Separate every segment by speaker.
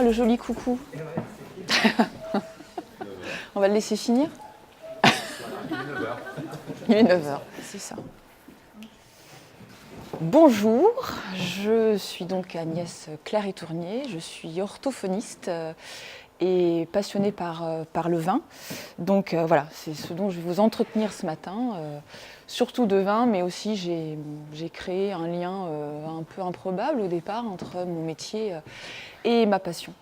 Speaker 1: le joli coucou. On va le laisser finir. Il est 9h, c'est ça. Bonjour, je suis donc Agnès Clary-Tournier, je suis orthophoniste et passionnée par le vin. Donc voilà, c'est ce dont je vais vous entretenir ce matin, surtout de vin, mais aussi j'ai créé un lien un peu improbable au départ entre mon métier et ma passion.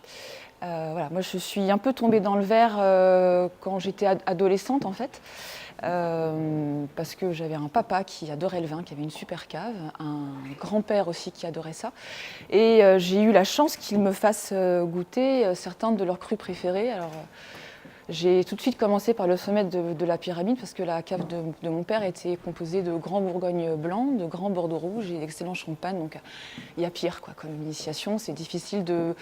Speaker 1: Voilà, moi je suis un peu tombée dans le verre quand j'étais adolescente en fait. Parce que j'avais un papa qui adorait le vin, qui avait une super cave, un grand-père aussi qui adorait ça. Et j'ai eu la chance qu'ils me fassent goûter certains de leurs crus préférés. Alors, j'ai tout de suite commencé par le sommet de la pyramide, parce que la cave de mon père était composée de grands Bourgogne blancs, de grands Bordeaux rouges et d'excellents champagnes. Donc il y a pire quoi, comme initiation. C'est difficile de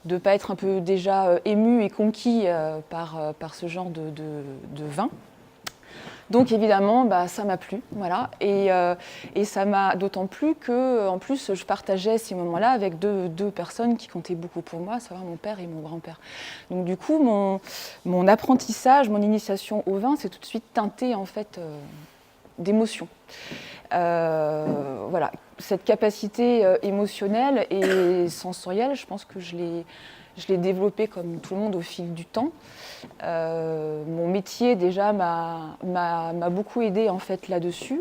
Speaker 1: ne pas être un peu déjà ému et conquis par ce genre de vin. Donc évidemment, ça m'a plu, voilà, et ça m'a d'autant plu que, en plus, je partageais ces moments-là avec deux personnes qui comptaient beaucoup pour moi, à savoir mon père et mon grand-père. Donc du coup, mon apprentissage, mon initiation au vin, c'est tout de suite teinté en fait d'émotion. Voilà, cette capacité émotionnelle et sensorielle, je pense que je l'ai développée comme tout le monde au fil du temps. Mon métier déjà m'a beaucoup aidée en fait là-dessus.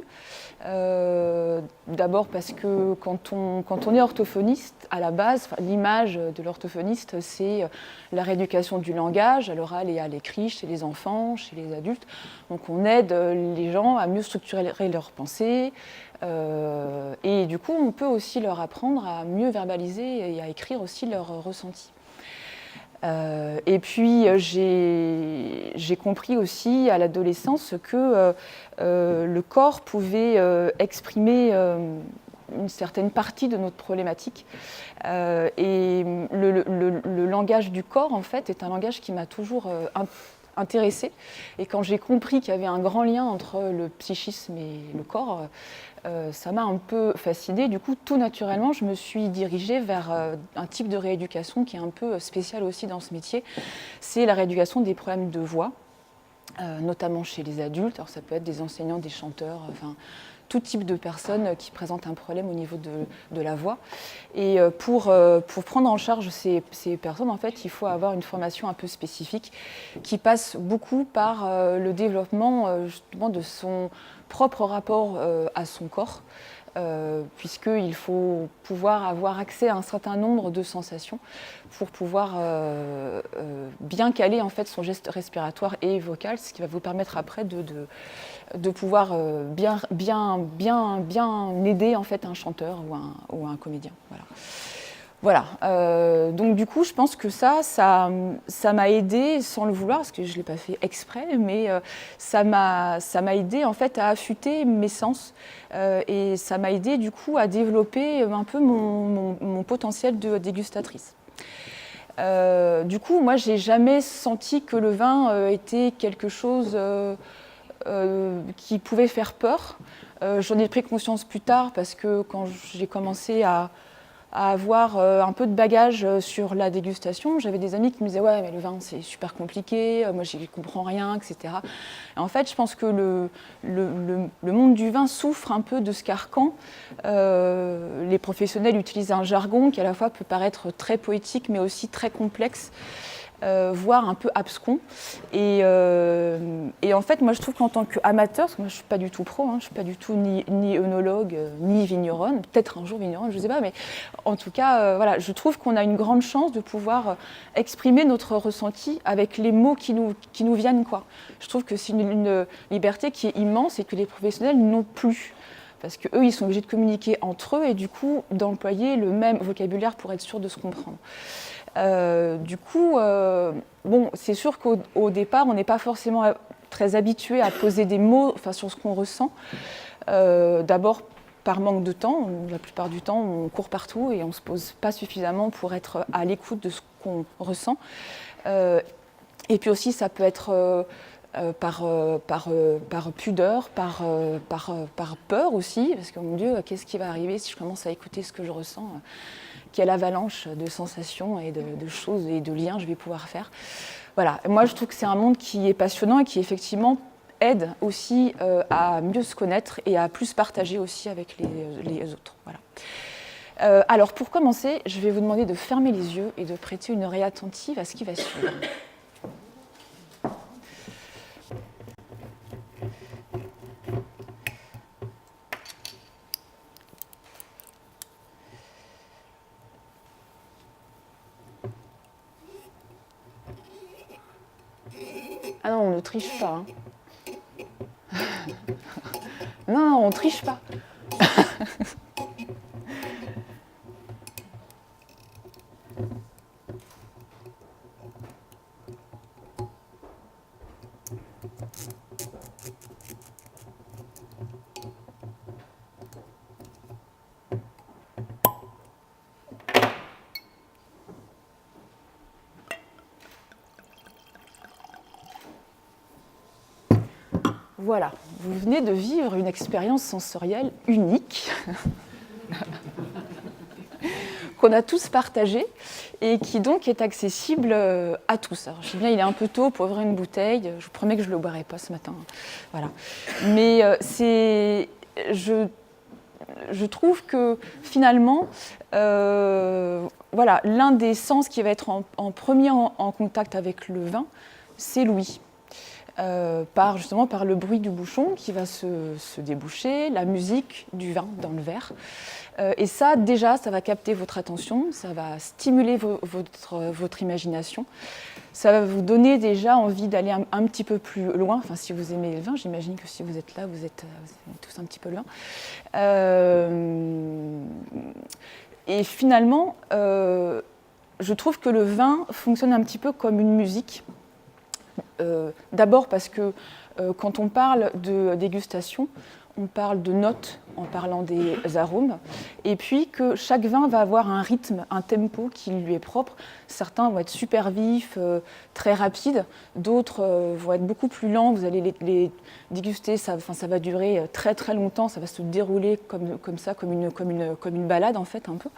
Speaker 1: D'abord parce que quand on est orthophoniste, à la base, l'image de l'orthophoniste, c'est la rééducation du langage à l'oral et à l'écrit chez les enfants, chez les adultes. Donc on aide les gens à mieux structurer leurs pensées. Et du coup, on peut aussi leur apprendre à mieux verbaliser et à écrire aussi leurs ressentis. Et puis j'ai compris aussi à l'adolescence que le corps pouvait exprimer une certaine partie de notre problématique. Et le langage du corps, en fait, est un langage qui m'a toujours intéressée. Et quand j'ai compris qu'il y avait un grand lien entre le psychisme et le corps, ça m'a un peu fascinée. Du coup, tout naturellement, je me suis dirigée vers un type de rééducation qui est un peu spécial aussi dans ce métier. C'est la rééducation des problèmes de voix, notamment chez les adultes. Alors, ça peut être des enseignants, des chanteurs, enfin, tout type de personnes qui présentent un problème au niveau de la voix. Et pour prendre en charge ces personnes, en fait, il faut avoir une formation un peu spécifique qui passe beaucoup par le développement justement de son propre rapport à son corps, puisqu'il faut pouvoir avoir accès à un certain nombre de sensations pour pouvoir bien caler en fait son geste respiratoire et vocal, ce qui va vous permettre après de pouvoir bien aider en fait un chanteur ou un comédien. Voilà. Donc du coup, je pense que ça m'a aidé sans le vouloir, parce que je ne l'ai pas fait exprès, mais ça m'a aidé en fait à affûter mes sens et ça m'a aidé du coup à développer un peu mon potentiel de dégustatrice. Du coup, moi, j'ai jamais senti que le vin était quelque chose qui pouvait faire peur. J'en ai pris conscience plus tard parce que quand j'ai commencé à avoir un peu de bagage sur la dégustation. J'avais des amis qui me disaient « Ouais, mais le vin, c'est super compliqué, moi, j'y comprends rien, etc. » Et en fait, je pense que le monde du vin souffre un peu de ce carcan. Les professionnels utilisent un jargon qui, à la fois, peut paraître très poétique, mais aussi très complexe. Voire un peu abscon. Et en fait, moi, je trouve qu'en tant qu'amateur, parce que moi, je ne suis pas du tout pro, je ne suis pas du tout ni œnologue, ni vigneronne, peut-être un jour vigneronne, je ne sais pas, mais en tout cas, voilà, je trouve qu'on a une grande chance de pouvoir exprimer notre ressenti avec les mots qui nous viennent, quoi. Je trouve que c'est une liberté qui est immense et que les professionnels n'ont plus. Parce qu'eux, ils sont obligés de communiquer entre eux et du coup, d'employer le même vocabulaire pour être sûr de se comprendre. Du coup, bon, c'est sûr qu'au départ, on n'est pas forcément très habitué à poser des mots sur ce qu'on ressent. D'abord, par manque de temps. La plupart du temps, on court partout et on ne se pose pas suffisamment pour être à l'écoute de ce qu'on ressent. Et puis aussi, ça peut être par pudeur, par peur aussi, parce que mon Dieu, qu'est-ce qui va arriver si je commence à écouter ce que je ressens ? quelle avalanche de sensations et de choses et de liens je vais pouvoir faire. Voilà, moi je trouve que c'est un monde qui est passionnant et qui effectivement aide aussi à mieux se connaître et à plus partager aussi avec les autres. Voilà. Alors pour commencer, je vais vous demander de fermer les yeux et de prêter une oreille attentive à ce qui va suivre. Ah non, on ne triche pas. Hein. Non, on ne triche pas. Voilà, vous venez de vivre une expérience sensorielle unique qu'on a tous partagée et qui donc est accessible à tous. Alors je sais bien, il est un peu tôt pour ouvrir une bouteille, je vous promets que je ne le boirai pas ce matin. Voilà. Mais je trouve que finalement, voilà, l'un des sens qui va être en premier en contact avec le vin, c'est l'ouïe. Justement par le bruit du bouchon qui va se déboucher, la musique du vin dans le verre. Et ça, déjà, ça va capter votre attention, ça va stimuler votre imagination, ça va vous donner déjà envie d'aller un petit peu plus loin. Enfin, si vous aimez le vin, j'imagine que si vous êtes là, vous êtes tous un petit peu loin. Et finalement, je trouve que le vin fonctionne un petit peu comme une musique. D'abord parce que quand on parle de dégustation, on parle de notes en parlant des arômes, et puis que chaque vin va avoir un rythme, un tempo qui lui est propre. Certains vont être super vifs, très rapides, d'autres vont être beaucoup plus lents. Vous allez les déguster, ça va durer très très longtemps, ça va se dérouler comme ça, comme une balade en fait un peu.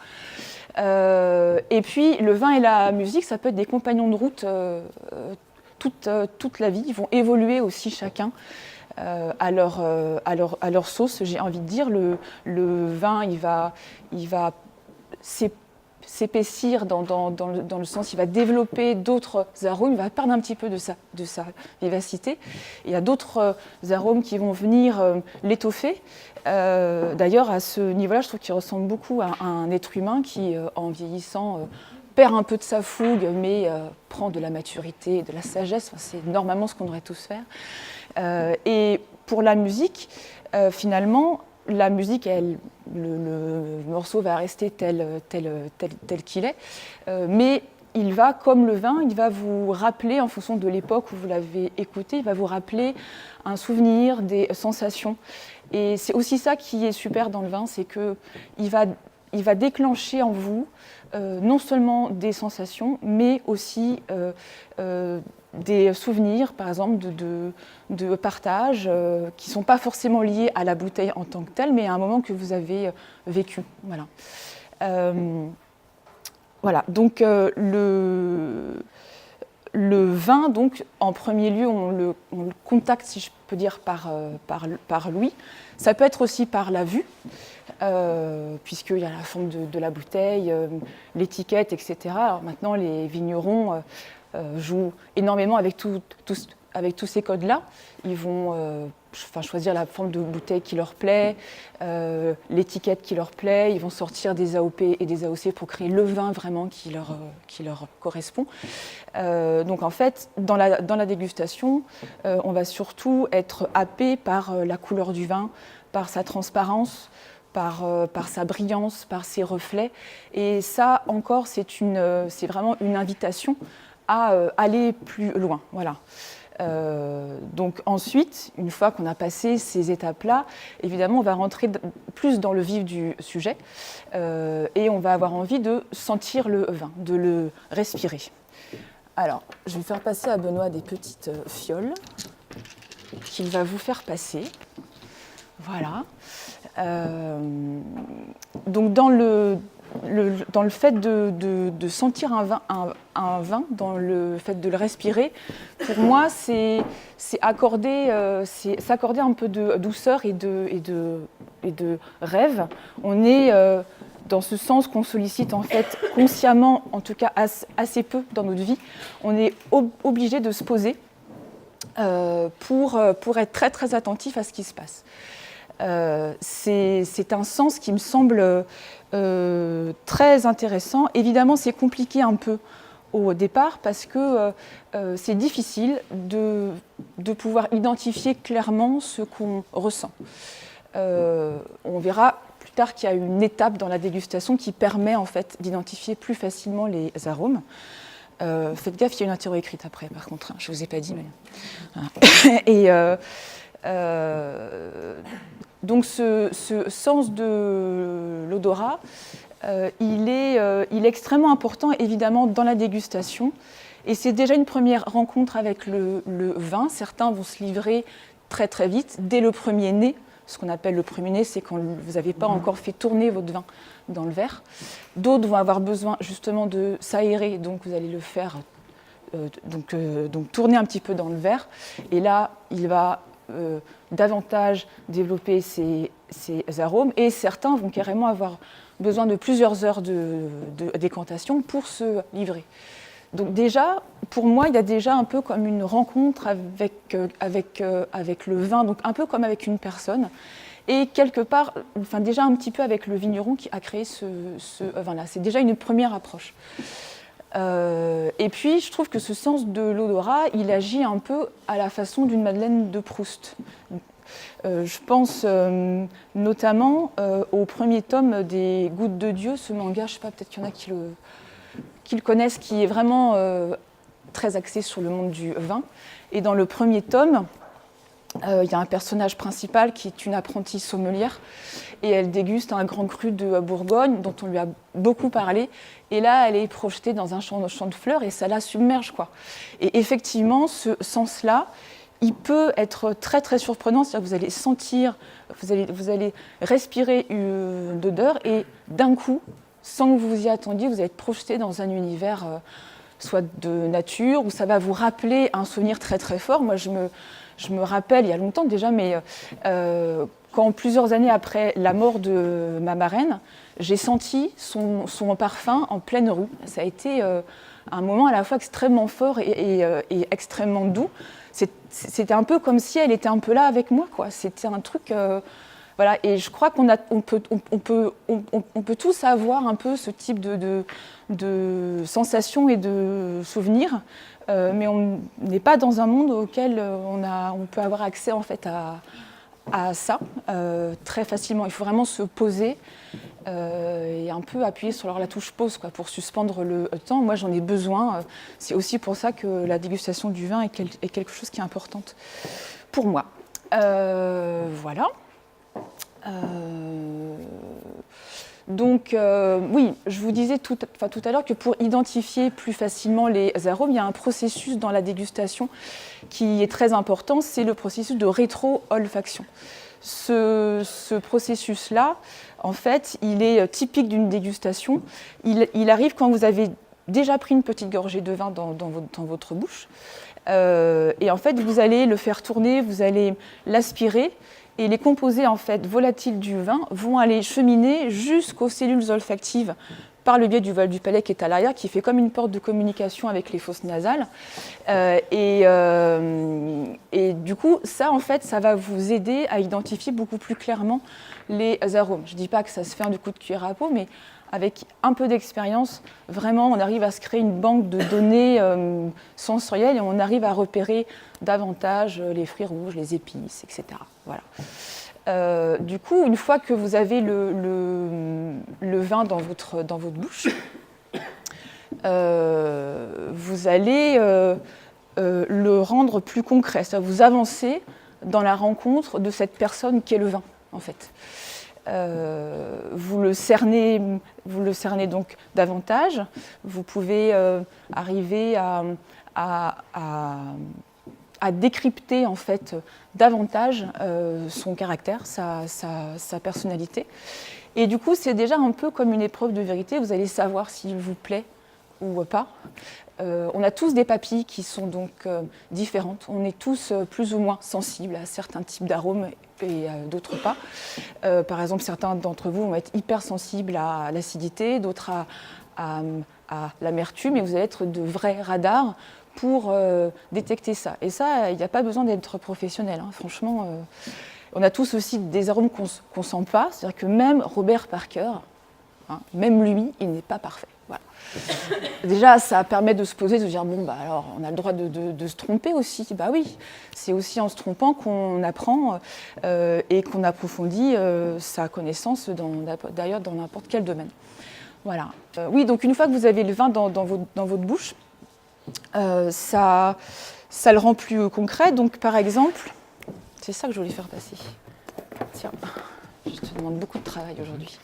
Speaker 1: Et puis le vin et la musique, ça peut être des compagnons de route toute la vie. Ils vont évoluer aussi chacun à leur sauce, j'ai envie de dire. Le vin, il va s'épaissir dans le sens, il va développer d'autres arômes, il va perdre un petit peu de sa vivacité. Il y a d'autres arômes qui vont venir l'étoffer. D'ailleurs, à ce niveau-là, je trouve qu'il ressemble beaucoup à un être humain qui, en vieillissant, perd un peu de sa fougue, mais prend de la maturité, de la sagesse. Enfin, c'est normalement ce qu'on devrait tous faire. Et pour la musique, finalement, la musique, le morceau va rester tel qu'il est, mais il va, comme le vin, il va vous rappeler, en fonction de l'époque où vous l'avez écouté, il va vous rappeler un souvenir, des sensations. Et c'est aussi ça qui est super dans le vin, c'est qu'il va déclencher en vous non seulement des sensations, mais aussi des souvenirs, par exemple, de partage, qui ne sont pas forcément liés à la bouteille en tant que telle, mais à un moment que vous avez vécu. Voilà. Voilà. Donc, le vin, donc, en premier lieu, on le contacte, si je peux dire, par l'ouïe. Ça peut être aussi par la vue, puisqu'il y a la forme de la bouteille, l'étiquette, etc. Alors maintenant, les vignerons jouent énormément avec tous ces codes-là. Ils vont choisir la forme de bouteille qui leur plaît, l'étiquette qui leur plaît. Ils vont sortir des AOP et des AOC pour créer le vin vraiment qui leur correspond. Donc en fait, dans la dégustation, on va surtout être happé par la couleur du vin, par sa transparence, par sa brillance, par ses reflets. Et ça, encore, c'est vraiment une invitation à aller plus loin. Voilà. Donc ensuite, une fois qu'on a passé ces étapes-là, évidemment, on va rentrer plus dans le vif du sujet et on va avoir envie de sentir le vin, de le respirer. Alors, je vais faire passer à Benoît des petites fioles qu'il va vous faire passer. Voilà. Donc dans le fait de sentir un vin, dans le fait de le respirer, pour moi, c'est s'accorder un peu de douceur et de rêve. On est dans ce sens qu'on sollicite en fait consciemment, en tout cas assez peu dans notre vie. On est obligé de se poser pour être très très attentif à ce qui se passe. C'est un sens qui me semble très intéressant. Évidemment, c'est compliqué un peu au départ parce que c'est difficile de pouvoir identifier clairement ce qu'on ressent. On verra plus tard qu'il y a une étape dans la dégustation qui permet en fait d'identifier plus facilement les arômes. Faites gaffe, il y a une interro écrite après, par contre, je ne vous ai pas dit. Mais... Et donc ce sens de l'odorat, il est extrêmement important évidemment dans la dégustation. Et c'est déjà une première rencontre avec le vin. Certains vont se livrer très très vite, dès le premier nez. Ce qu'on appelle le premier nez, c'est quand vous n'avez pas encore fait tourner votre vin dans le verre. D'autres vont avoir besoin justement de s'aérer, donc vous allez le faire donc tourner un petit peu dans le verre. Et là, il va davantage développer ces arômes. Et certains vont carrément avoir besoin de plusieurs heures de décantation pour se livrer. Donc déjà, pour moi, il y a déjà un peu comme une rencontre avec le vin, donc un peu comme avec une personne. Et quelque part, enfin déjà un petit peu avec le vigneron qui a créé ce vin-là. C'est déjà une première approche. Et puis, je trouve que ce sens de l'odorat, il agit un peu à la façon d'une Madeleine de Proust. Je pense notamment au premier tome des Gouttes de Dieu, ce manga, je ne sais pas, peut-être qu'il y en a qui le connaissent, qui est vraiment très axé sur le monde du vin. Et dans le premier tome, il y a un personnage principal qui est une apprentie sommelière et elle déguste un grand cru de Bourgogne dont on lui a beaucoup parlé. Et là, elle est projetée dans un champ de fleurs et ça la submerge, quoi. Et effectivement, ce sens-là, il peut être très très surprenant. C'est-à-dire que vous allez sentir, vous allez respirer une odeur et d'un coup, sans que vous vous y attendiez, vous allez être projeté dans un univers soit de nature, où ça va vous rappeler un souvenir très très fort. Moi, je me rappelle, il y a longtemps déjà, mais quand plusieurs années après la mort de ma marraine, j'ai senti son parfum en pleine rue. Ça a été un moment à la fois extrêmement fort et extrêmement doux. C'était un peu comme si elle était un peu là avec moi, quoi. C'était un truc... Voilà, et je crois qu'on peut tous avoir un peu ce type de sensations et de souvenirs, mais on n'est pas dans un monde auquel on peut avoir accès en fait à ça très facilement. Il faut vraiment se poser et un peu appuyer sur la touche pause, quoi, pour suspendre le temps. Moi, j'en ai besoin. C'est aussi pour ça que la dégustation du vin est quelque chose qui est importante pour moi. Voilà. Donc, oui, je vous disais tout à l'heure que pour identifier plus facilement les arômes, il y a un processus dans la dégustation qui est très important, c'est le processus de rétro-olfaction. Ce processus-là, en fait, il est typique d'une dégustation. Il arrive quand vous avez déjà pris une petite gorgée de vin dans votre bouche. Et en fait, vous allez le faire tourner, vous allez l'aspirer. Et les composés en fait, volatiles du vin vont aller cheminer jusqu'aux cellules olfactives par le biais du vol du palais qui est à l'arrière, qui fait comme une porte de communication avec les fosses nasales. Et du coup, ça, en fait, ça va vous aider à identifier beaucoup plus clairement les arômes. Je ne dis pas que ça se fait un coup de cuillère à peau, mais avec un peu d'expérience, vraiment, on arrive à se créer une banque de données sensorielles et on arrive à repérer davantage les fruits rouges, les épices, etc. Voilà. Du coup, une fois que vous avez le vin dans votre bouche, vous allez le rendre plus concret. C'est-à-dire vous avancez dans la rencontre de cette personne qui est le vin, en fait. Vous le cernez donc davantage. Vous pouvez arriver à à décrypter en fait davantage son caractère, sa personnalité. Et du coup, c'est déjà un peu comme une épreuve de vérité. Vous allez savoir s'il vous plaît ou pas. On a tous des papilles qui sont donc différentes. On est tous plus ou moins sensibles à certains types d'arômes et d'autres pas. Par exemple, certains d'entre vous vont être hypersensibles à l'acidité, d'autres à l'amertume, et vous allez être de vrais radars pour détecter ça. Et ça, il n'y a pas besoin d'être professionnel. Hein. Franchement, on a tous aussi des arômes qu'on ne sent pas. C'est-à-dire que même Robert Parker, hein, même lui, il n'est pas parfait. Voilà. Déjà, ça permet de se poser, de se dire, bon, bah, alors, on a le droit de se tromper aussi. Bah oui, c'est aussi en se trompant qu'on apprend et qu'on approfondit sa connaissance, d'ailleurs, dans n'importe quel domaine. Voilà. Oui, donc une fois que vous avez le vin dans votre bouche, ça le rend plus concret. Donc, par exemple, c'est ça que je voulais faire passer. Tiens, je te demande beaucoup de travail aujourd'hui.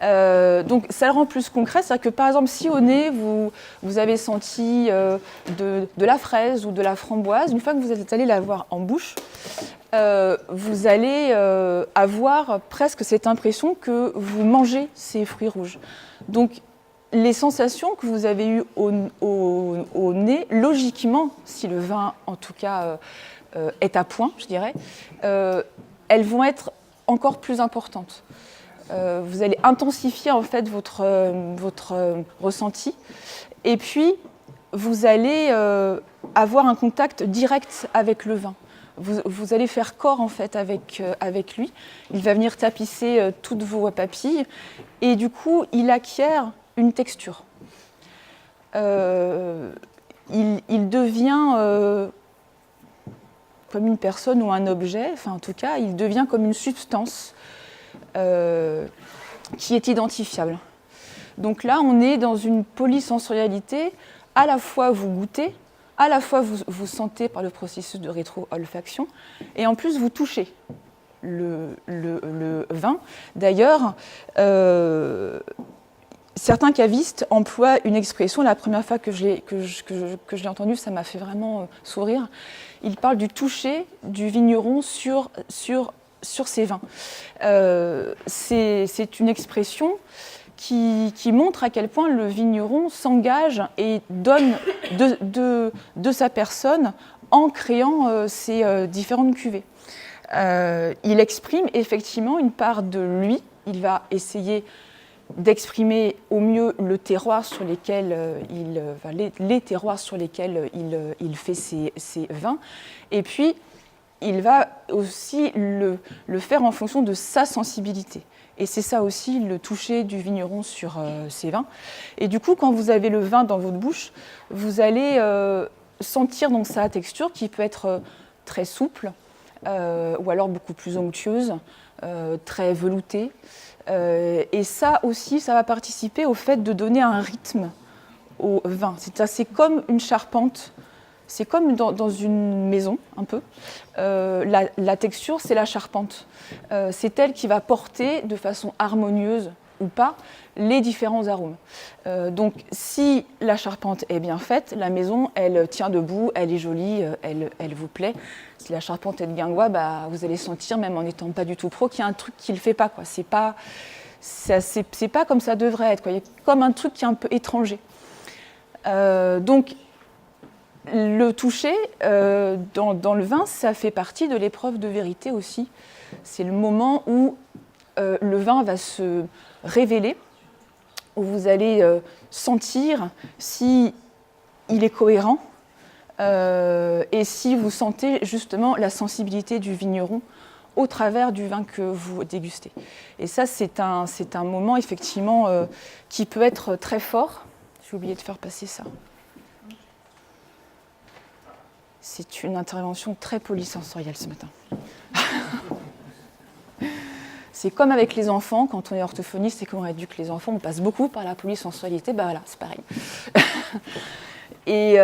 Speaker 1: Donc ça le rend plus concret, c'est-à-dire que par exemple si au nez vous avez senti de la fraise ou de la framboise, une fois que vous êtes allé l'avoir en bouche, vous allez avoir presque cette impression que vous mangez ces fruits rouges. Donc les sensations que vous avez eues au nez, logiquement, si le vin en tout cas est à point, je dirais, elles vont être encore plus importantes. Vous allez intensifier en fait votre ressenti et puis vous allez avoir un contact direct avec le vin. Vous allez faire corps en fait avec lui. Il va venir tapisser toutes vos papilles et du coup il acquiert une texture. Il devient comme une personne ou un objet, enfin en tout cas il devient comme une substance qui est identifiable. Donc là, on est dans une polysensorialité. À la fois, vous goûtez, à la fois, vous sentez par le processus de rétro-olfaction, et en plus, vous touchez le vin. D'ailleurs, certains cavistes emploient une expression, la première fois que je l'ai entendue, ça m'a fait vraiment sourire. Ils parlent du toucher du vigneron sur ces vins. C'est une expression qui montre à quel point le vigneron s'engage et donne de sa personne en créant ces différentes cuvées. Il exprime effectivement une part de lui. Il va essayer d'exprimer au mieux le terroir sur lesquels les terroirs sur lesquels il fait ses vins. Et puis, il va aussi le faire en fonction de sa sensibilité. Et c'est ça aussi le toucher du vigneron sur ses vins. Et du coup, quand vous avez le vin dans votre bouche, vous allez sentir donc sa texture qui peut être très souple ou alors beaucoup plus onctueuse, très veloutée. Et ça aussi, ça va participer au fait de donner un rythme au vin. C'est comme une charpente. C'est comme dans une maison, un peu. La texture, c'est la charpente. C'est elle qui va porter de façon harmonieuse ou pas les différents arômes. Donc, si la charpente est bien faite, la maison, elle tient debout, elle est jolie, elle vous plaît. Si la charpente est de guingois, bah, vous allez sentir, même en n'étant pas du tout pro, qu'il y a un truc qui ne le fait pas, quoi. C'est pas comme ça devrait être, quoi. Il y a comme un truc qui est un peu étranger. Donc, le toucher dans le vin, ça fait partie de l'épreuve de vérité aussi. C'est le moment où le vin va se révéler, où vous allez sentir si il est cohérent et si vous sentez justement la sensibilité du vigneron au travers du vin que vous dégustez. Et ça, c'est un moment effectivement qui peut être très fort. J'ai oublié de faire passer ça. C'est une intervention très polysensorielle ce matin. C'est comme avec les enfants, quand on est orthophoniste et qu'on éduque les enfants, on passe beaucoup par la polysensorialité, ben voilà, c'est pareil. Et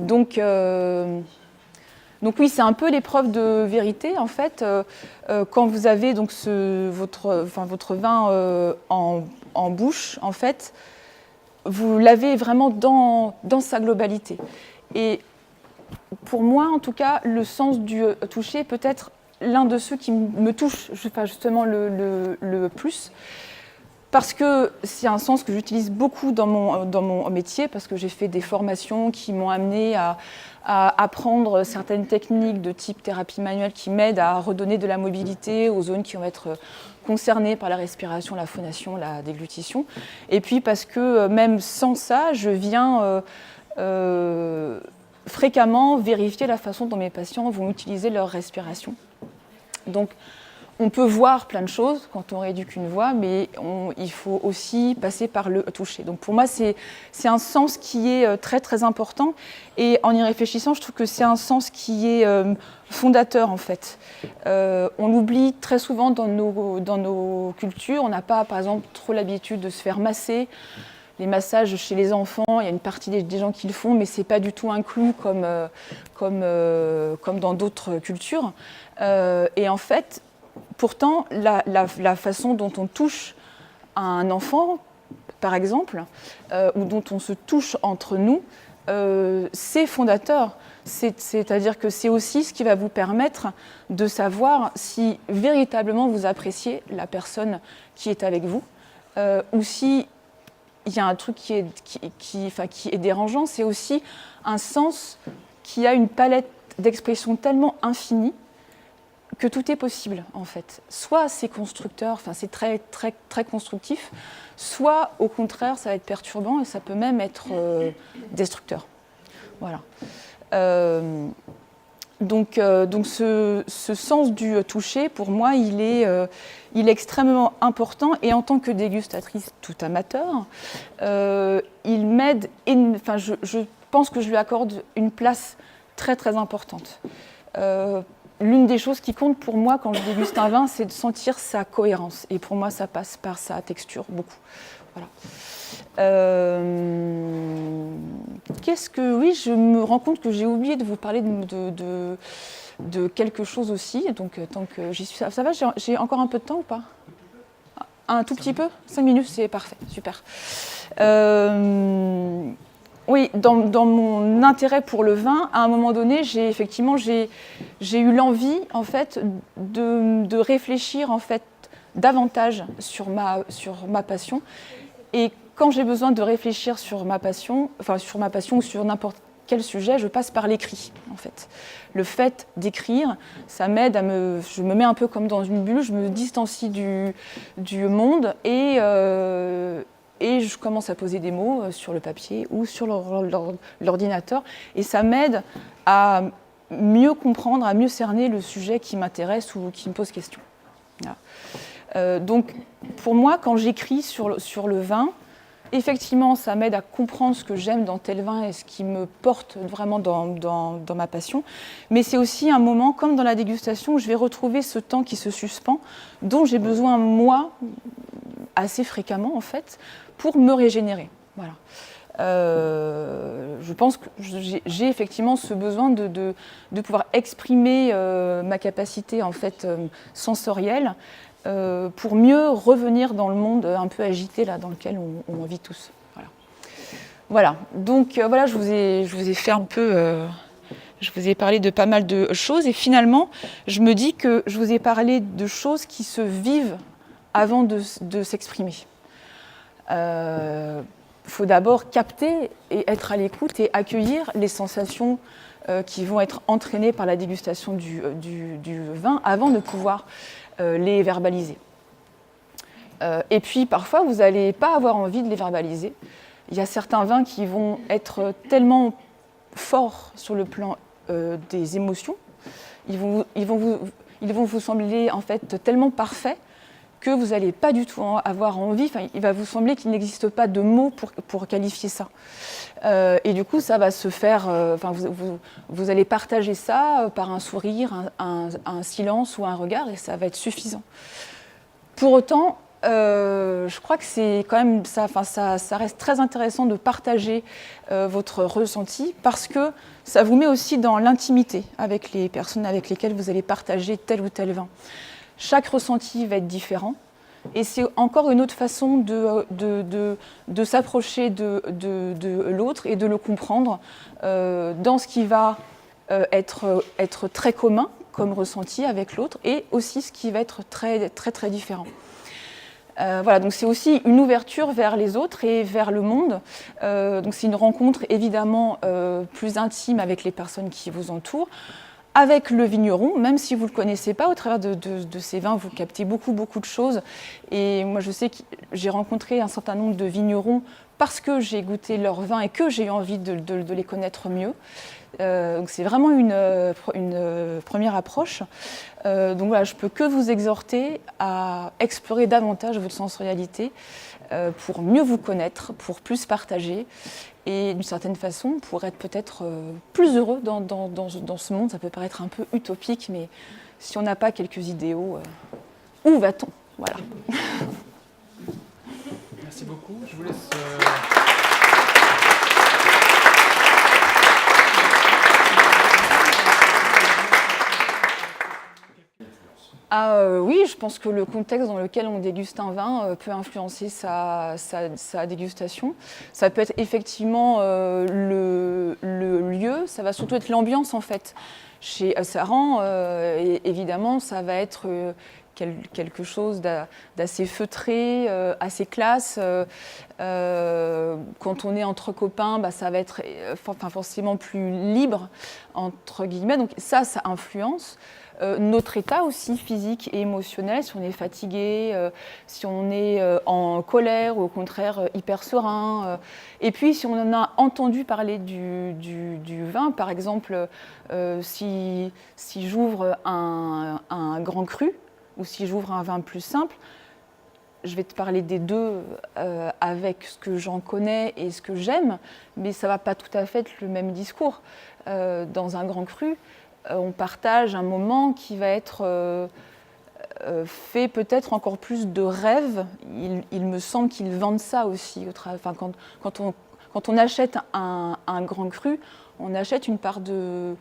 Speaker 1: donc oui, c'est un peu l'épreuve de vérité, en fait, quand vous avez donc votre vin en bouche, en fait, vous l'avez vraiment dans sa globalité. Et pour moi, en tout cas, le sens du toucher peut être l'un de ceux qui me touche justement le plus. Parce que c'est un sens que j'utilise beaucoup dans mon métier, parce que j'ai fait des formations qui m'ont amené à apprendre certaines techniques de type thérapie manuelle qui m'aident à redonner de la mobilité aux zones qui vont être concernées par la respiration, la phonation, la déglutition. Et puis parce que même sans ça, je viens fréquemment vérifier la façon dont mes patients vont utiliser leur respiration. Donc, on peut voir plein de choses quand on rééduque une voix, mais il faut aussi passer par le toucher. Donc pour moi, c'est un sens qui est très très important. Et en y réfléchissant, je trouve que c'est un sens qui est fondateur en fait. On l'oublie très souvent dans nos cultures. On n'a pas, par exemple, trop l'habitude de se faire masser. Les massages chez les enfants, il y a une partie des gens qui le font, mais ce n'est pas du tout inclus comme dans d'autres cultures. Et en fait, pourtant, la façon dont on touche un enfant, par exemple, ou dont on se touche entre nous, c'est fondateur. C'est-à-dire que c'est aussi ce qui va vous permettre de savoir si véritablement vous appréciez la personne qui est avec vous, ou si il y a un truc qui est dérangeant, c'est aussi un sens qui a une palette d'expression tellement infinie que tout est possible, en fait. Soit c'est constructeur, c'est très, très, très constructif, soit, au contraire, ça va être perturbant et ça peut même être destructeur. Voilà. Donc ce sens du toucher, pour moi, il est extrêmement important. Et en tant que dégustatrice tout amateur, il m'aide, je pense que je lui accorde une place très, très importante. L'une des choses qui compte pour moi quand je déguste un vin, c'est de sentir sa cohérence. Et pour moi, ça passe par sa texture, beaucoup. Voilà. Oui, je me rends compte que j'ai oublié de vous parler de quelque chose aussi. Donc, tant que j'y suis, ça va, j'ai encore un peu de temps ou pas? Un tout petit peu? 5 minutes, c'est parfait, super. Oui, dans mon intérêt pour le vin, à un moment donné, j'ai eu l'envie en fait de réfléchir en fait davantage sur ma passion. Et quand j'ai besoin de réfléchir sur ma passion ou sur n'importe quel sujet, je passe par l'écrit en fait. Le fait d'écrire, ça m'aide je me mets un peu comme dans une bulle, je me distancie du monde et je commence à poser des mots sur le papier ou sur l'ordinateur. Et ça m'aide à mieux comprendre, à mieux cerner le sujet qui m'intéresse ou qui me pose question. Voilà. Donc, pour moi, quand j'écris sur le vin, effectivement, ça m'aide à comprendre ce que j'aime dans tel vin et ce qui me porte vraiment dans ma passion. Mais c'est aussi un moment, comme dans la dégustation, où je vais retrouver ce temps qui se suspend, dont j'ai besoin, moi, assez fréquemment, en fait, pour me régénérer. Voilà. Je pense que j'ai effectivement ce besoin de pouvoir exprimer ma capacité en fait, sensorielle pour mieux revenir dans le monde un peu agité là, dans lequel on vit tous. Voilà. Donc voilà, je vous ai fait un peu... je vous ai parlé de pas mal de choses et finalement, je me dis que je vous ai parlé de choses qui se vivent avant de s'exprimer. Faut d'abord capter et être à l'écoute et accueillir les sensations qui vont être entraînées par la dégustation du vin avant de pouvoir les verbaliser. Et puis parfois, vous n'allez pas avoir envie de les verbaliser. Il y a certains vins qui vont être tellement forts sur le plan des émotions, ils vont vous sembler en fait tellement parfaits que vous n'allez pas du tout avoir envie, il va vous sembler qu'il n'existe pas de mots pour qualifier ça. Et du coup, ça va se faire, vous allez partager ça par un sourire, un silence ou un regard, et ça va être suffisant. Pour autant, je crois que c'est quand même ça reste très intéressant de partager votre ressenti, parce que ça vous met aussi dans l'intimité avec les personnes avec lesquelles vous allez partager tel ou tel vin. Chaque ressenti va être différent et c'est encore une autre façon de s'approcher de l'autre et de le comprendre dans ce qui va être très commun comme ressenti avec l'autre, et aussi ce qui va être très, très, très différent. Voilà, donc c'est aussi une ouverture vers les autres et vers le monde. Donc c'est une rencontre évidemment plus intime avec les personnes qui vous entourent, avec le vigneron, même si vous ne le connaissez pas, au travers de ces vins, vous captez beaucoup, beaucoup de choses. Et moi, je sais que j'ai rencontré un certain nombre de vignerons parce que j'ai goûté leurs vins et que j'ai eu envie de les connaître mieux. Donc c'est vraiment une première approche. Donc voilà, je ne peux que vous exhorter à explorer davantage votre sensorialité pour mieux vous connaître, pour plus partager et d'une certaine façon pour être peut-être plus heureux dans ce monde. Ça peut paraître un peu utopique, mais si on n'a pas quelques idéaux, où va-t-on? Voilà.
Speaker 2: Merci beaucoup. Je vous laisse...
Speaker 1: Oui, je pense que le contexte dans lequel on déguste un vin peut influencer sa dégustation. Ça peut être effectivement le lieu, ça va surtout être l'ambiance en fait. Chez Saran, évidemment, ça va être quelque chose d'assez feutré, assez classe. Quand on est entre copains, ça va être forcément plus libre, entre guillemets. Donc ça influence. Notre état aussi physique et émotionnel, si on est fatigué, si on est en colère ou au contraire hyper serein. Et puis si on en a entendu parler du vin, par exemple, si j'ouvre un grand cru ou si j'ouvre un vin plus simple, je vais te parler des deux avec ce que j'en connais et ce que j'aime, mais ça ne va pas tout à fait être le même discours. Dans un grand cru, on partage un moment qui va être fait peut-être encore plus de rêve. Il me semble qu'ils vendent ça aussi. Quand on achète un grand cru, on achète une part de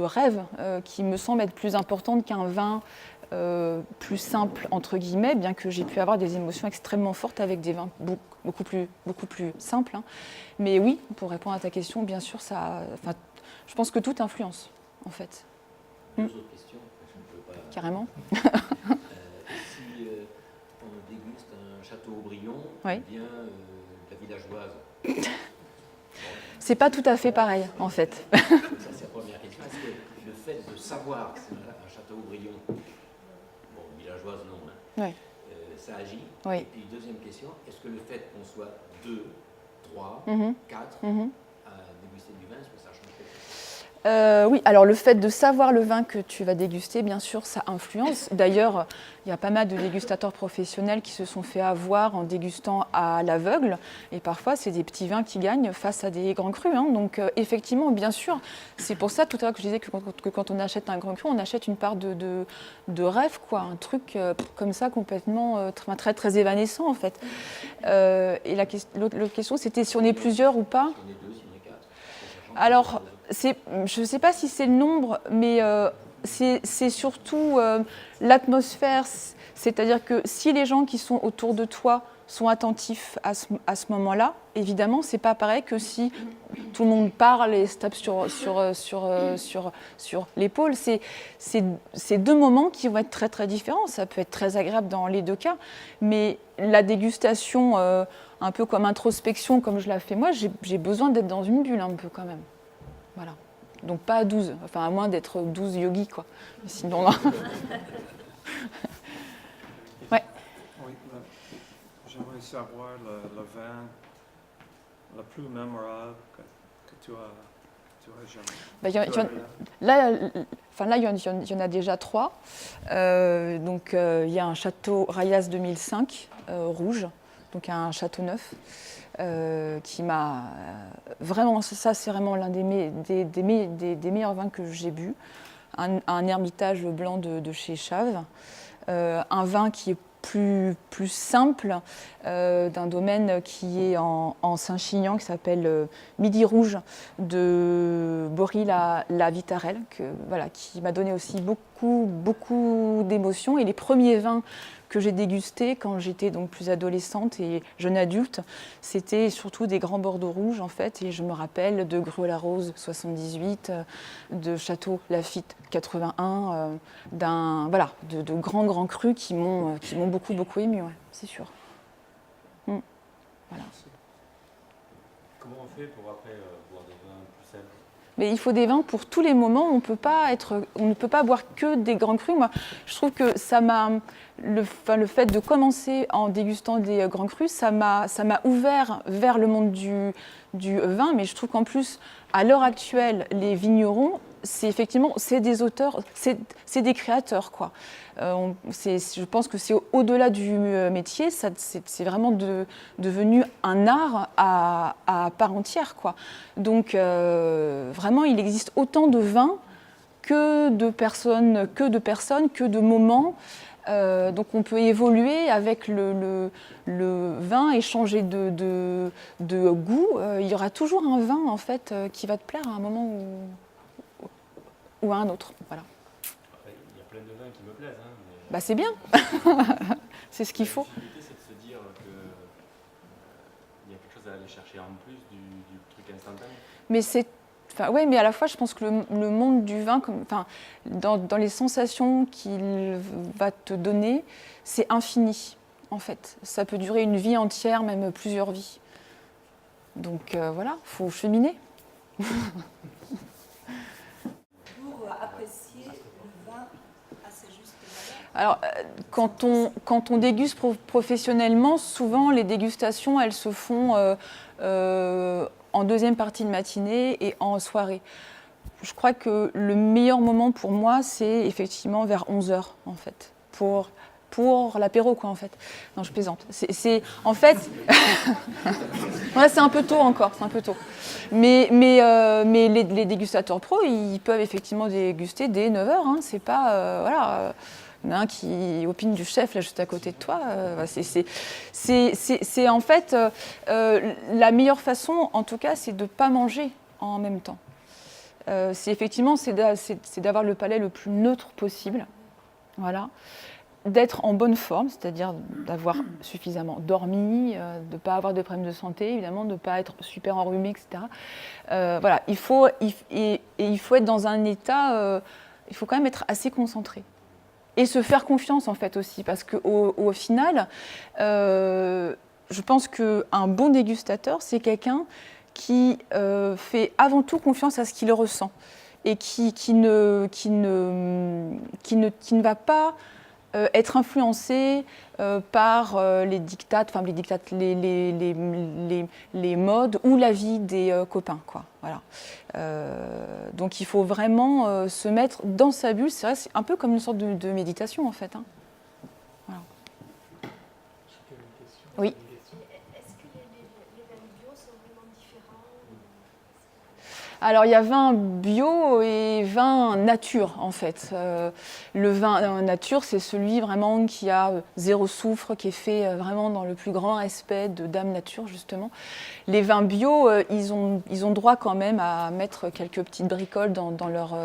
Speaker 1: rêve qui me semble être plus importante qu'un vin plus simple, entre guillemets, bien que j'ai pu avoir des émotions extrêmement fortes avec des vins beaucoup plus simples. Hein. Mais oui, pour répondre à ta question, bien sûr, je pense que tout influence. En fait.
Speaker 3: Deux autres questions, parce qu'on ne peut pas...
Speaker 1: Carrément.
Speaker 3: Si on déguste un Châteaubriand,
Speaker 1: oui.
Speaker 3: ou bien la villageoise.
Speaker 1: C'est pas tout à fait pareil, en fait.
Speaker 3: Ça, c'est la première question. Est-ce que le fait de savoir que c'est un Châteaubriand, bon, villageoise non, hein,
Speaker 1: oui.
Speaker 3: Ça agit.
Speaker 1: Oui.
Speaker 3: Et puis, deuxième question, est-ce que le fait qu'on soit 2, 3, 4 à déguster du vin, est-ce que ça change quelque chose?
Speaker 1: Oui, alors le fait de savoir le vin que tu vas déguster, bien sûr, ça influence. D'ailleurs, il y a pas mal de dégustateurs professionnels qui se sont fait avoir en dégustant à l'aveugle. Et parfois, c'est des petits vins qui gagnent face à des grands crus. Hein. Donc, effectivement, bien sûr, c'est pour ça tout à l'heure que je disais que quand on achète un grand cru, on achète une part de rêve, quoi. Un truc comme ça, complètement très, très évanescent, en fait. Et l'autre question, c'était si on est plusieurs ou pas.
Speaker 3: Si on est 2, si on est 4.
Speaker 1: Alors, je ne sais pas si c'est le nombre, mais c'est surtout l'atmosphère. C'est-à-dire que si les gens qui sont autour de toi sont attentifs à ce moment-là, évidemment, ce n'est pas pareil que si tout le monde parle et se tape sur l'épaule. C'est deux moments qui vont être très, très différents. Ça peut être très agréable dans les deux cas, mais la dégustation, un peu comme introspection, comme je la fais moi, j'ai besoin d'être dans une bulle un peu quand même. Voilà. Donc pas à 12, enfin à moins d'être 12 yogis, quoi. Sinon, non. Ouais.
Speaker 2: Oui, j'aimerais savoir le vin le plus mémorable que tu as jamais.
Speaker 1: Là, il y en a déjà 3. Donc, il y a un château Rayas 2005, rouge, donc un château neuf. Qui m'a vraiment, ça c'est vraiment l'un des meilleurs vins que j'ai bu, un ermitage blanc de chez Chave, un vin qui est plus simple, d'un domaine qui est en Saint-Chinian, qui s'appelle Midi Rouge, de Bory la Vitarelle, qui m'a donné aussi beaucoup d'émotions. Et les premiers vins que j'ai dégustés quand j'étais donc plus adolescente et jeune adulte, c'était surtout des grands Bordeaux rouges en fait. Et je me rappelle de Grueux-la-Rose 78, de Château Lafite 81, de grands crus qui m'ont beaucoup ému, ouais, c'est sûr. Voilà.
Speaker 4: Comment on fait pour après boire des vins plus sains?
Speaker 1: Mais il faut des vins pour tous les moments. On ne peut pas boire que des grands crus. Moi, je trouve que le fait de commencer en dégustant des grands crus, ça m'a ouvert vers le monde du vin. Mais je trouve qu'en plus, à l'heure actuelle, les vignerons, c'est des auteurs, c'est des créateurs, quoi. Je pense que c'est au-delà du métier, c'est vraiment devenu un art à part entière, quoi. Donc vraiment, il existe autant de vins que de personnes, que de moments. Donc on peut évoluer avec le vin et changer de goût. Il y aura toujours un vin en fait qui va te plaire à un moment ou à un autre. Voilà.
Speaker 4: Après, il y a plein de vins qui me plaisent. Hein, mais...
Speaker 1: Bah c'est bien. C'est ce qu'il faut.
Speaker 4: La difficulté, c'est de se dire qu'il y a quelque chose à aller chercher en plus du truc instantané.
Speaker 1: Mais ouais, mais à la fois, je pense que le monde du vin, dans les sensations qu'il va te donner, c'est infini, en fait. Ça peut durer une vie entière, même plusieurs vies. Donc voilà, il faut cheminer.
Speaker 5: Pour apprécier le vin à sa juste valeur.
Speaker 1: Alors, quand on déguste professionnellement, souvent les dégustations, elles se font en deuxième partie de matinée et en soirée. Je crois que le meilleur moment pour moi, c'est effectivement vers 11h, en fait, pour l'apéro, quoi, en fait. Non, je plaisante. En fait, ouais, c'est un peu tôt encore, c'est un peu tôt. Mais les dégustateurs pros, ils peuvent effectivement déguster dès 9h, hein. C'est pas, voilà... Il y en a un qui opine du chef là juste à côté de toi. C'est en fait la meilleure façon, en tout cas, c'est de ne pas manger en même temps. C'est d'avoir le palais le plus neutre possible, voilà, d'être en bonne forme, c'est-à-dire d'avoir suffisamment dormi, de ne pas avoir de problèmes de santé, évidemment, de ne pas être super enrhumé, etc. Voilà, il faut être dans un état, il faut quand même être assez concentré. Et se faire confiance en fait aussi, parce qu'au final, je pense qu'un bon dégustateur, c'est quelqu'un qui fait avant tout confiance à ce qu'il ressent et qui ne va pas être influencé par les dictates, les modes ou la vie des copains, quoi. Voilà. Donc il faut vraiment se mettre dans sa bulle. C'est vrai, c'est un peu comme une sorte de méditation en fait. Hein. Voilà. Oui.
Speaker 5: Est-ce que les vins bio sont vraiment différents?
Speaker 1: Alors il y a vin bio et vin nature en fait. Le vin nature, c'est celui vraiment qui a zéro soufre, qui est fait vraiment dans le plus grand respect de Dame Nature justement. Les vins bio, ils ont droit quand même à mettre quelques petites bricoles dans leur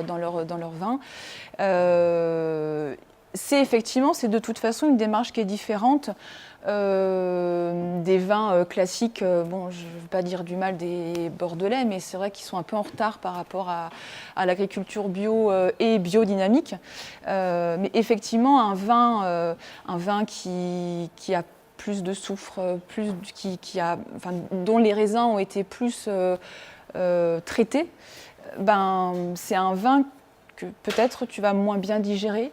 Speaker 1: vin. C'est de toute façon une démarche qui est différente des vins classiques. Bon, je ne veux pas dire du mal des Bordelais, mais c'est vrai qu'ils sont un peu en retard par rapport à l'agriculture bio et biodynamique. Mais effectivement, un vin qui a plus de soufre, dont les raisins ont été plus traités, c'est un vin que peut-être tu vas moins bien digérer,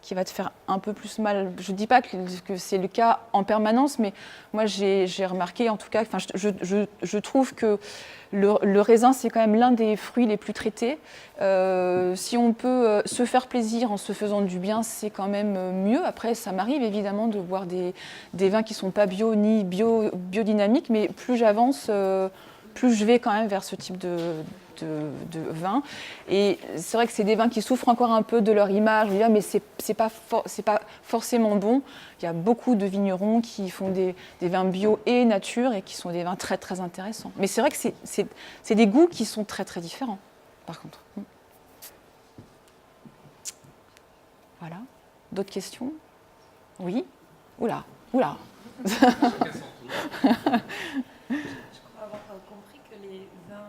Speaker 1: qui va te faire un peu plus mal. Je ne dis pas que c'est le cas en permanence, mais moi j'ai remarqué en tout cas, je trouve que le raisin c'est quand même l'un des fruits les plus traités. Si on peut se faire plaisir en se faisant du bien, c'est quand même mieux. Après, ça m'arrive évidemment de boire des vins qui ne sont pas bio ni biodynamiques, mais plus j'avance, plus je vais quand même vers ce type de vin. Et c'est vrai que c'est des vins qui souffrent encore un peu de leur image. On dit, mais c'est pas forcément bon. Il y a beaucoup de vignerons qui font des vins bio et nature et qui sont des vins très très intéressants. Mais c'est vrai que c'est des goûts qui sont très très différents, par contre. Voilà. D'autres questions ? Oui. Oula, oula.
Speaker 5: Je crois avoir compris que les vins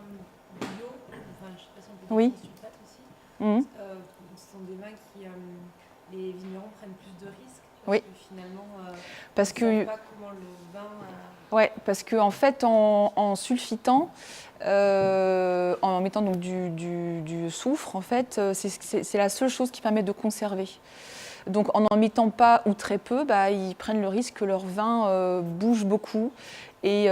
Speaker 5: bio, enfin, je ne sais pas si on peut dire
Speaker 1: Oui.
Speaker 5: sulfate aussi, ce sont des vins qui, les vignerons prennent plus de risques. Parce que finalement,
Speaker 1: parce
Speaker 5: ils ne savent pas comment le vin...
Speaker 1: Ouais, parce qu'en fait, en sulfitant, en mettant donc du soufre, en fait, c'est la seule chose qui permet de conserver. Donc en n'en mettant pas ou très peu, ils prennent le risque que leur vin bouge beaucoup et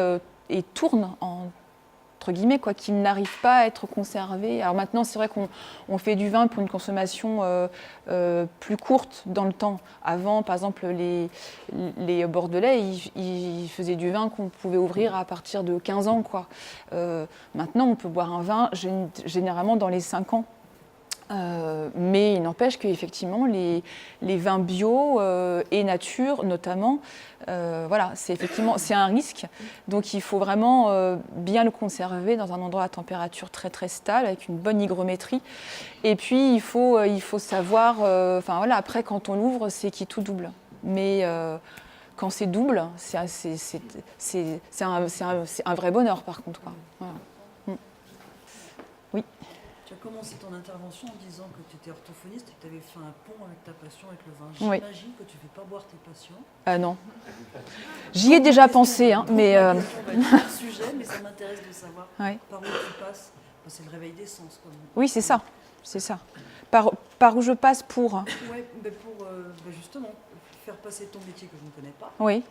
Speaker 1: tourne, entre guillemets, quoi, qu'il n'arrive pas à être conservé. Alors maintenant, c'est vrai qu'on fait du vin pour une consommation plus courte dans le temps. Avant, par exemple, les Bordelais, ils faisaient du vin qu'on pouvait ouvrir à partir de 15 ans, quoi. Maintenant, on peut boire un vin généralement dans les 5 ans. Mais il n'empêche qu'effectivement, les vins bio et nature, notamment, voilà, c'est un risque. Donc il faut vraiment bien le conserver dans un endroit à température très très stable, avec une bonne hygrométrie. Et puis il faut savoir, voilà, après quand on l'ouvre, c'est qu'il tout double. Mais quand c'est double, c'est un vrai bonheur par contre, quoi. Voilà. Oui.
Speaker 6: Tu as commencé ton intervention en disant que tu étais orthophoniste et que tu avais fait un pont avec ta passion, avec le vin. J'imagine que tu ne fais pas boire tes passions.
Speaker 1: Non. J'y ai déjà pensé, hein, mais...
Speaker 6: On va dire le sujet, mais ça m'intéresse de savoir par où tu passes. C'est le réveil des sens.
Speaker 1: Oui, c'est ça. Par où je passe pour...
Speaker 6: Oui, pour justement faire passer ton métier que je ne connais pas.
Speaker 1: Oui.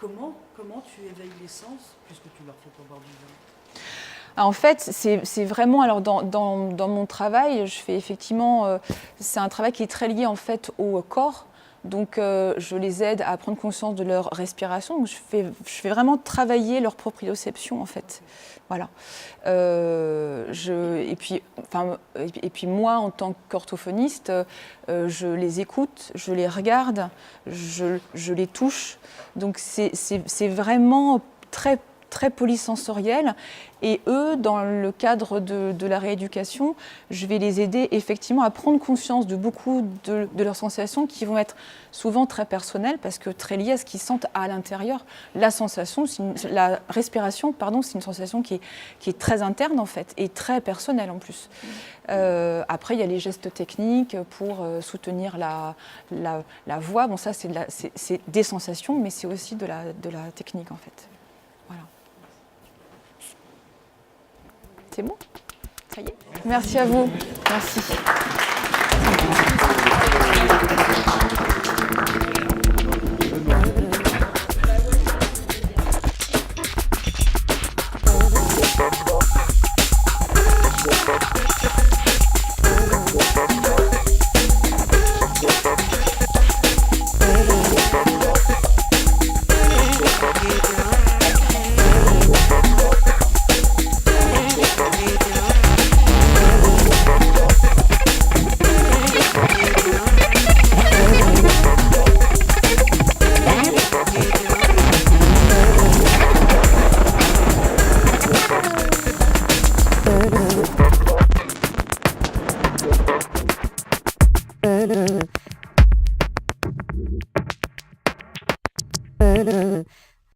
Speaker 6: Comment tu éveilles les sens, puisque tu leur fais pas boire du vin?
Speaker 1: En fait, c'est vraiment, alors dans mon travail, je fais effectivement, c'est un travail qui est très lié en fait au corps. Donc je les aide à prendre conscience de leur respiration. Donc, je fais vraiment travailler leur proprioception en fait. Voilà. Et puis moi, en tant qu'orthophoniste, je les écoute, je les regarde, je les touche. Donc c'est vraiment très très polysensoriel. Et eux, dans le cadre de la rééducation, je vais les aider effectivement à prendre conscience de beaucoup de leurs sensations qui vont être souvent très personnelles parce que très liées à ce qu'ils sentent à l'intérieur. La respiration, c'est une sensation qui est très interne en fait et très personnelle en plus. Après, il y a les gestes techniques pour soutenir la voix. Bon, ça, c'est des sensations, mais c'est aussi de la technique en fait. Voilà. C'est bon? Ça y est? Merci à vous. Merci.
Speaker 7: Mm-hmm.